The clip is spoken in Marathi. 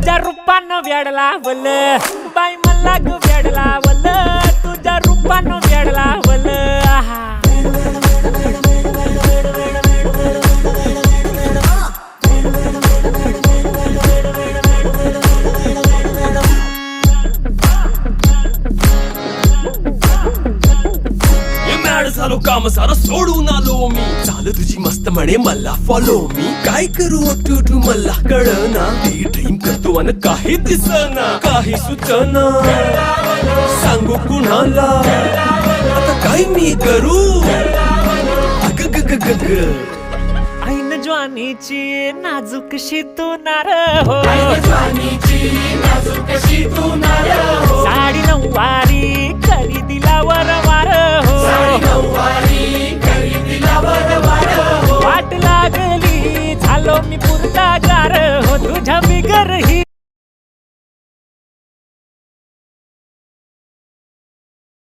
तुझ्या रूपानं वेड लावल बाई मला ग वेड लावल तुझ्या रूपानं वेड लावल आहा झालो काम सारं सोडून आलो मी चाल तुझी मस्त म्हणे मला फॉलो मी काय करू टू मला कळना ती ड्रीम करतो अन काही दिसना काही सुचना सांगू कुणाला आता काय मी करू अग ग ग ग ग ऐन ज्वानीची नाजूकशी तू नार हो साडी नऊवारी करी दिला वरवार हो वाट लागली झालो मी पुरता गार हो तुझ्या बिगर ही